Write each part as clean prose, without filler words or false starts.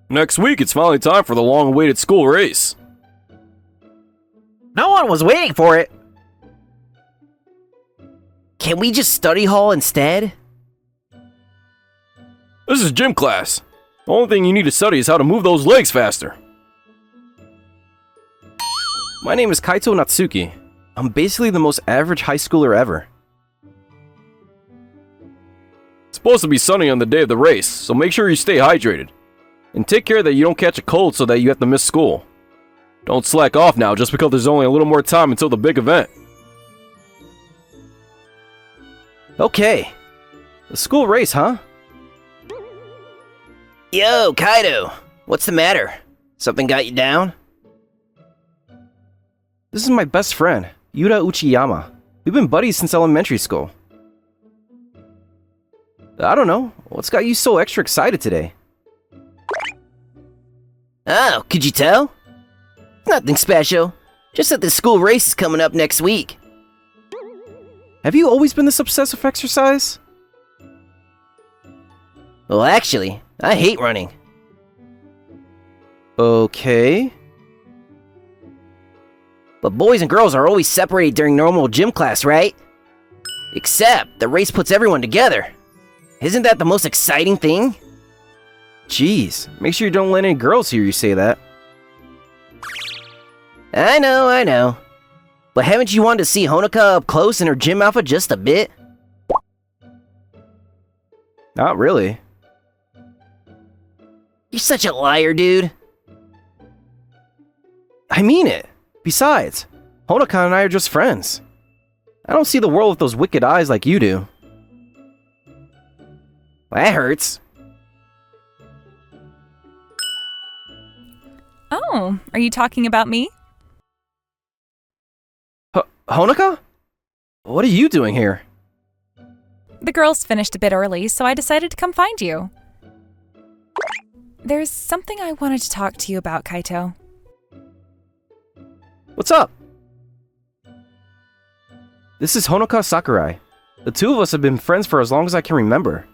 Next week, it's finally time for the long-awaited school race. No one was waiting for it. Can we just study hall instead? This is gym class. The only thing you need to study is how to move those legs faster. My name is Kaito Natsuki. I'm basically the most average high schooler ever. It's supposed to be sunny on the day of the race, so make sure you stay hydrated. And take care that you don't catch a cold so that you have to miss school. Don't slack off now just because there's only a little more time until the big event. Okay. The school race, huh? Yo, Kaido. What's the matter? Something got you down? This is my best friend, Yuta Uchiyama. We've been buddies since elementary school. I don't know. What's got you so extra excited today? Oh, could you tell? Nothing special. Just that the school race is coming up next week. Have you always been this obsessed with exercise? Well, actually, I hate running. Okay. But boys and girls are always separated during normal gym class, right? Except the race puts everyone together. Isn't that the most exciting thing? Jeez, make sure you don't let any girls hear you say that. I know. But haven't you wanted to see Honoka up close in her gym outfit just a bit? Not really. You're such a liar, dude. I mean it. Besides, Honoka and I are just friends. I don't see the world with those wicked eyes like you do. That hurts. Oh, are you talking about me? Honoka? What are you doing here? The girls finished a bit early, so I decided to come find you. There's something I wanted to talk to you about, Kaito. What's up? This is Honoka Sakurai. The two of us have been friends for as long as I can remember.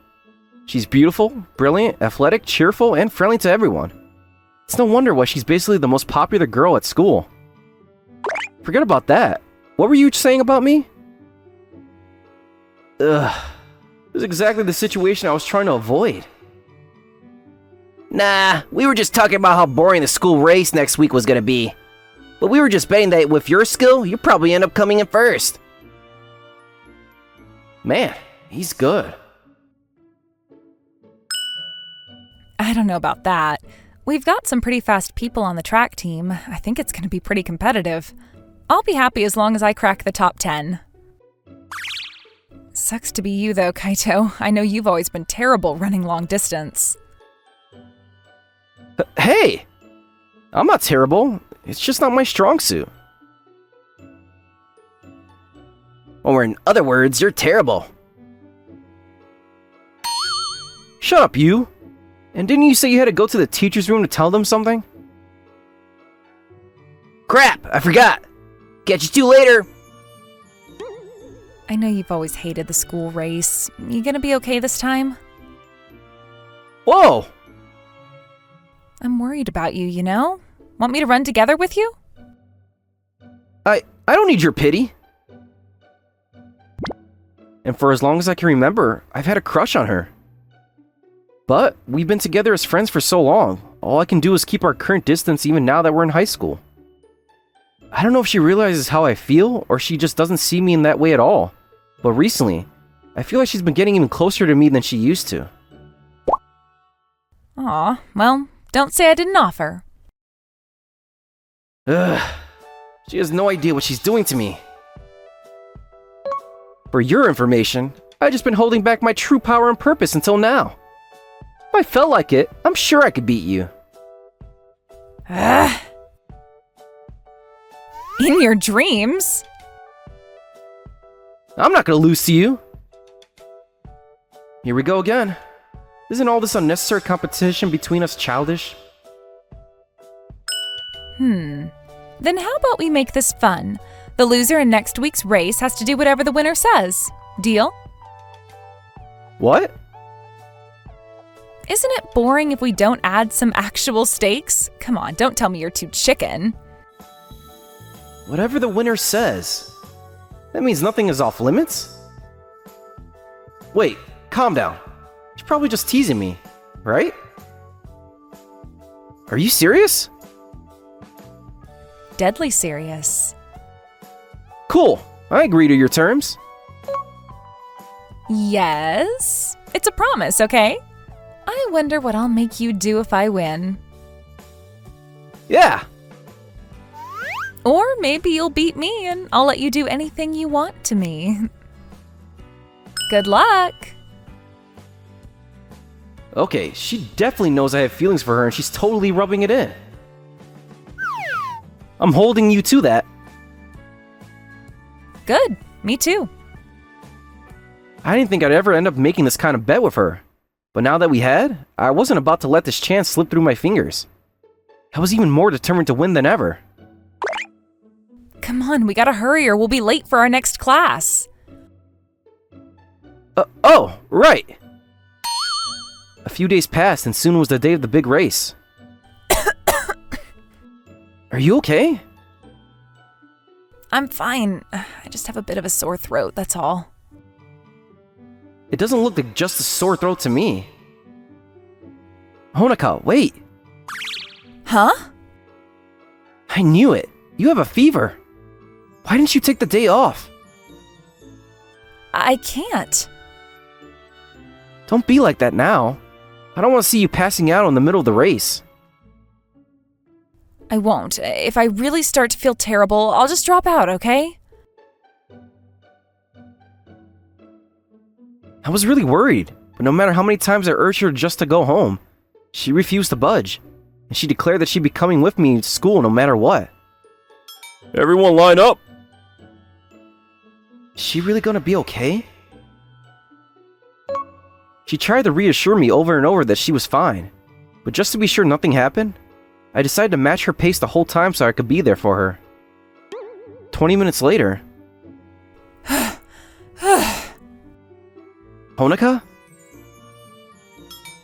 She's beautiful, brilliant, athletic, cheerful, and friendly to everyone. It's no wonder why she's basically the most popular girl at school. Forget about that. What were you saying about me? Ugh. This is exactly the situation I was trying to avoid. Nah, we were just talking about how boring the school race next week was gonna be. But we were just betting that with your skill, you'd probably end up coming in first. Man, he's good. I don't know about that. We've got some pretty fast people on the track team. I think it's going to be pretty competitive. I'll be happy as long as I crack the top 10. Sucks to be you though, Kaito. I know you've always been terrible running long distance. Hey! I'm not terrible. It's just not my strong suit. Or in other words, you're terrible. Shut up, you! And didn't you say you had to go to the teacher's room to tell them something? Crap, I forgot. Catch you two later. I know you've always hated the school race. You gonna be okay this time? Whoa! I'm worried about you, you know? Want me to run together with you? I don't need your pity. And for as long as I can remember, I've had a crush on her. But we've been together as friends for so long, all I can do is keep our current distance even now that we're in high school. I don't know if she realizes how I feel, or she just doesn't see me in that way at all. But recently, I feel like she's been getting even closer to me than she used to. Aw, well, don't say I didn't offer. Ugh. She has no idea what she's doing to me. For your information, I've just been holding back my true power and purpose until now. If I felt like it, I'm sure I could beat you. In your dreams? I'm not gonna lose to you. Here we go again. Isn't all this unnecessary competition between us childish? Then how about we make this fun? The loser in next week's race has to do whatever the winner says. Deal? What? Isn't it boring if we don't add some actual stakes? Come on, don't tell me you're too chicken. Whatever the winner says. That means nothing is off limits? Wait, calm down. She's probably just teasing me, right? Are you serious? Deadly serious. Cool, I agree to your terms. Yes, it's a promise, okay? I wonder what I'll make you do if I win. Yeah. Or maybe you'll beat me and I'll let you do anything you want to me. Good luck! Okay, she definitely knows I have feelings for her and she's totally rubbing it in. I'm holding you to that. Good, me too. I didn't think I'd ever end up making this kind of bet with her. But now that we had, I wasn't about to let this chance slip through my fingers. I was even more determined to win than ever. Come on, we gotta hurry or we'll be late for our next class. Oh, right! A few days passed and soon was the day of the big race. Are you okay? I'm fine. I just have a bit of a sore throat, that's all. It doesn't look like just a sore throat to me. Honoka, wait! Huh? I knew it! You have a fever! Why didn't you take the day off? I can't. Don't be like that now. I don't want to see you passing out in the middle of the race. I won't. If I really start to feel terrible, I'll just drop out, okay? I was really worried, but no matter how many times I urged her just to go home, she refused to budge, and she declared that she'd be coming with me to school no matter what. Everyone line up! Is she really gonna be okay? She tried to reassure me over and over that she was fine, but just to be sure nothing happened, I decided to match her pace the whole time so I could be there for her. 20 minutes later... Honoka?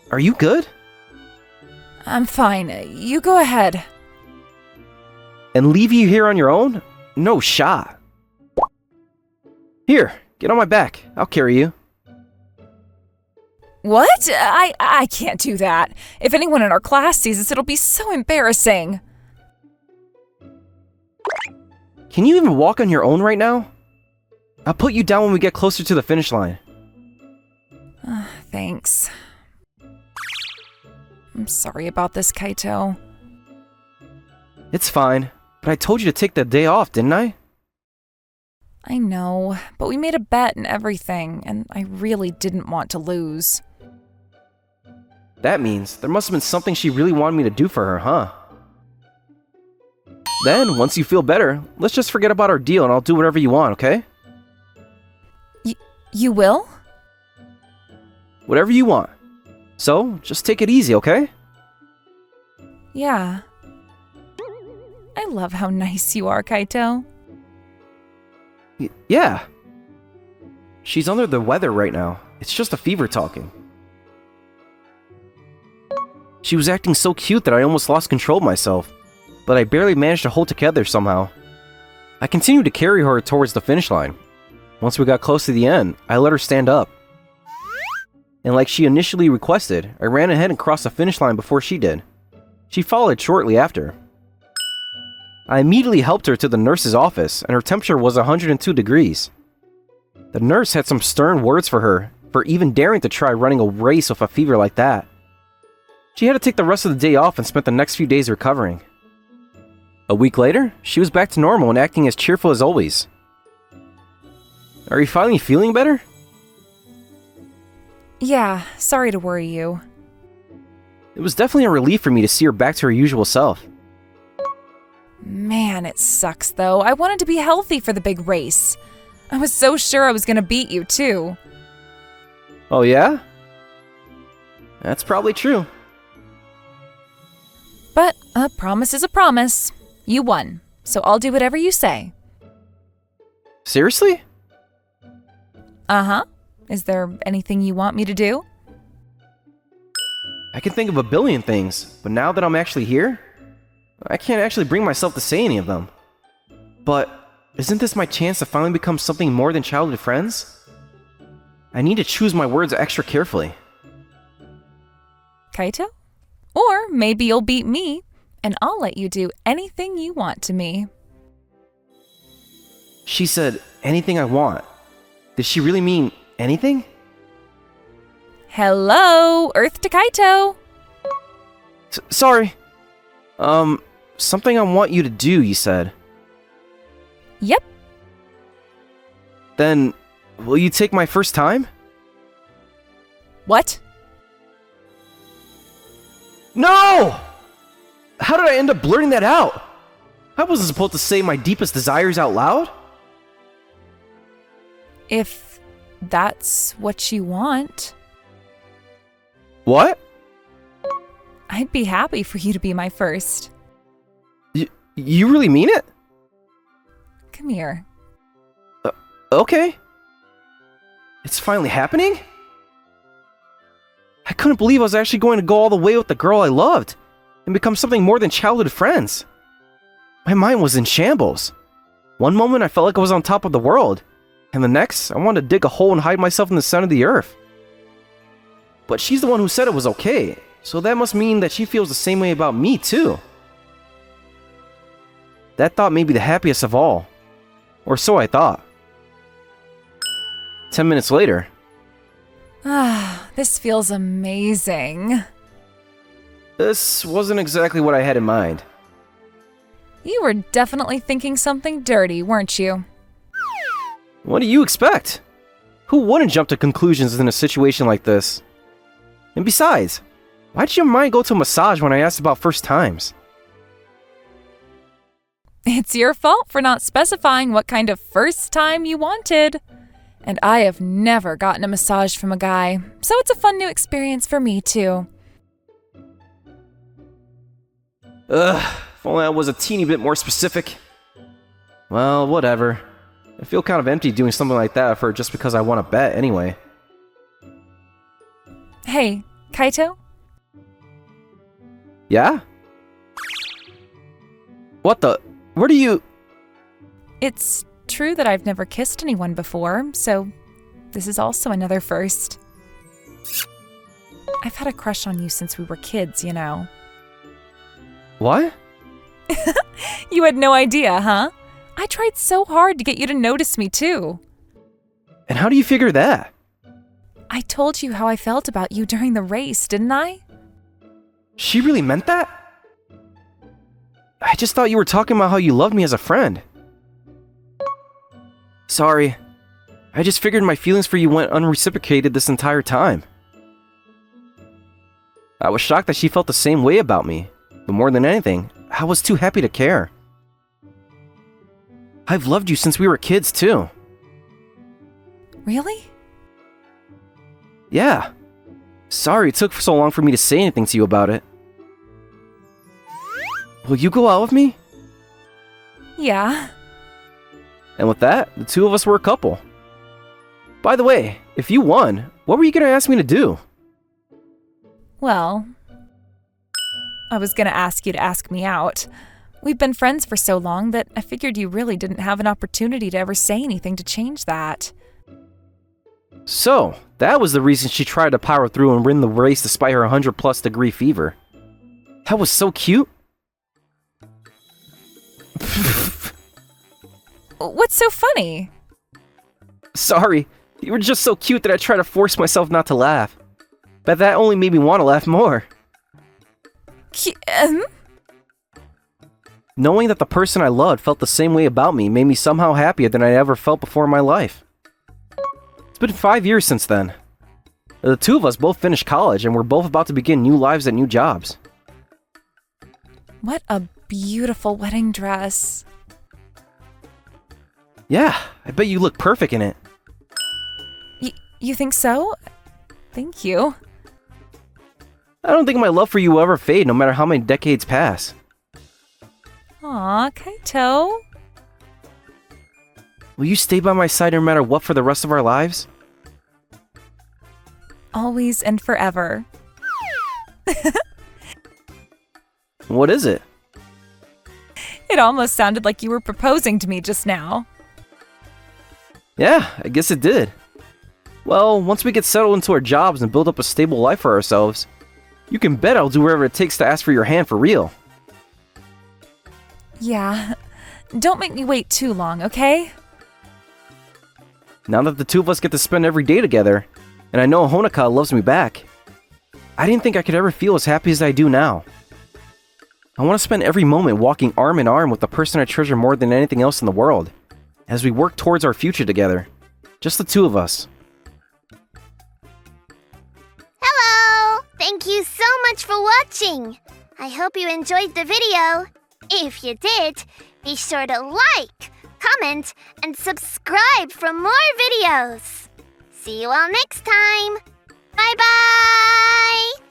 Are you good? I'm fine. You go ahead. And leave you here on your own? No shot. Here, get on my back. I'll carry you. What? I can't do that. If anyone in our class sees us, it'll be so embarrassing. Can you even walk on your own right now? I'll put you down when we get closer to the finish line. Thanks. I'm sorry about this, Kaito. It's fine, but I told you to take the day off, didn't I? I know, but we made a bet and everything, and I really didn't want to lose. That means there must have been something she really wanted me to do for her, huh? Then, once you feel better, let's just forget about our deal and I'll do whatever you want, okay? You will? Whatever you want. So, just take it easy, okay? Yeah. I love how nice you are, Kaito. Yeah. She's under the weather right now. It's just a fever talking. She was acting so cute that I almost lost control of myself, but I barely managed to hold together somehow. I continued to carry her towards the finish line. Once we got close to the end, I let her stand up. And like she initially requested, I ran ahead and crossed the finish line before she did. She followed shortly after. I immediately helped her to the nurse's office, and her temperature was 102 degrees. The nurse had some stern words for her for even daring to try running a race with a fever like that. She had to take the rest of the day off and spent the next few days recovering. A week later, she was back to normal and acting as cheerful as always. Are you finally feeling better? Yeah, sorry to worry you. It was definitely a relief for me to see her back to her usual self. Man, it sucks though. I wanted to be healthy for the big race. I was so sure I was gonna beat you too. Oh yeah? That's probably true. But a promise is a promise. You won, so I'll do whatever you say. Seriously? Uh-huh. Is there anything you want me to do? I can think of a billion things, but now that I'm actually here, I can't actually bring myself to say any of them. But isn't this my chance to finally become something more than childhood friends? I need to choose my words extra carefully. Kaito? Or maybe you'll beat me, and I'll let you do anything you want to me. She said, anything I want. Did she really mean anything? Hello, Earth to Kaito! Sorry. Something I want you to do, you said. Yep. Then, will you take my first time? What? No! How did I end up blurting that out? I wasn't supposed to say my deepest desires out loud. If that's what you want, What? I'd be happy for you to be my first. You really mean it? Come here. Okay. It's finally happening? I couldn't believe I was actually going to go all the way with the girl I loved and become something more than childhood friends. My mind was in shambles. One moment I felt like I was on top of the world, and the next I wanted to dig a hole and hide myself in the center of the earth. But she's the one who said it was okay, so that must mean that she feels the same way about me too. That thought made me the happiest of all. Or so I thought. 10 minutes later. This feels amazing. This wasn't exactly what I had in mind. You were definitely thinking something dirty, weren't you? What do you expect? Who wouldn't jump to conclusions in a situation like this? And besides, why did your mind go to massage when I asked about first times? It's your fault for not specifying what kind of first time you wanted. And I have never gotten a massage from a guy, so it's a fun new experience for me too. If only I was a teeny bit more specific. Well, whatever. I feel kind of empty doing something like that for just because I want to bet anyway. Hey, Kaito? Yeah? What the? Where do you... It's true that I've never kissed anyone before, so this is also another first. I've had a crush on you since we were kids, you know. What? You had no idea, huh? I tried so hard to get you to notice me too. And how do you figure that? I told you how I felt about you during the race, didn't I? She really meant that? I just thought you were talking about how you loved me as a friend. Sorry. I just figured my feelings for you went unreciprocated this entire time. I was shocked that she felt the same way about me, but more than anything, I was too happy to care. I've loved you since we were kids, too. Really? Yeah. Sorry it took so long for me to say anything to you about it. Will you go out with me? Yeah. And with that, the two of us were a couple. By the way, if you won, what were you going to ask me to do? Well, I was gonna ask you to ask me out. We've been friends for so long that I figured you really didn't have an opportunity to ever say anything to change that. So, that was the reason she tried to power through and win the race despite her 100+ degree fever. That was so cute. What's so funny? Sorry, you were just so cute that I tried to force myself not to laugh. But that only made me want to laugh more. Knowing that the person I loved felt the same way about me made me somehow happier than I ever felt before in my life. It's been 5 years since then. The two of us both finished college and we're both about to begin new lives at new jobs. What a beautiful wedding dress. Yeah, I bet you look perfect in it. You think so? Thank you. I don't think my love for you will ever fade no matter how many decades pass. Aw, Kaito. Will you stay by my side no matter what for the rest of our lives? Always and forever. What is it? It almost sounded like you were proposing to me just now. Yeah, I guess it did. Well, once we get settled into our jobs and build up a stable life for ourselves, you can bet I'll do whatever it takes to ask for your hand for real. Yeah. Don't make me wait too long, okay? Now that the two of us get to spend every day together, and I know Honoka loves me back, I didn't think I could ever feel as happy as I do now. I want to spend every moment walking arm in arm with the person I treasure more than anything else in the world, as we work towards our future together. Just the two of us. Hello! Thank you so much for watching! I hope you enjoyed the video. If you did, be sure to like, comment, and subscribe for more videos. See you all next time! Bye-bye!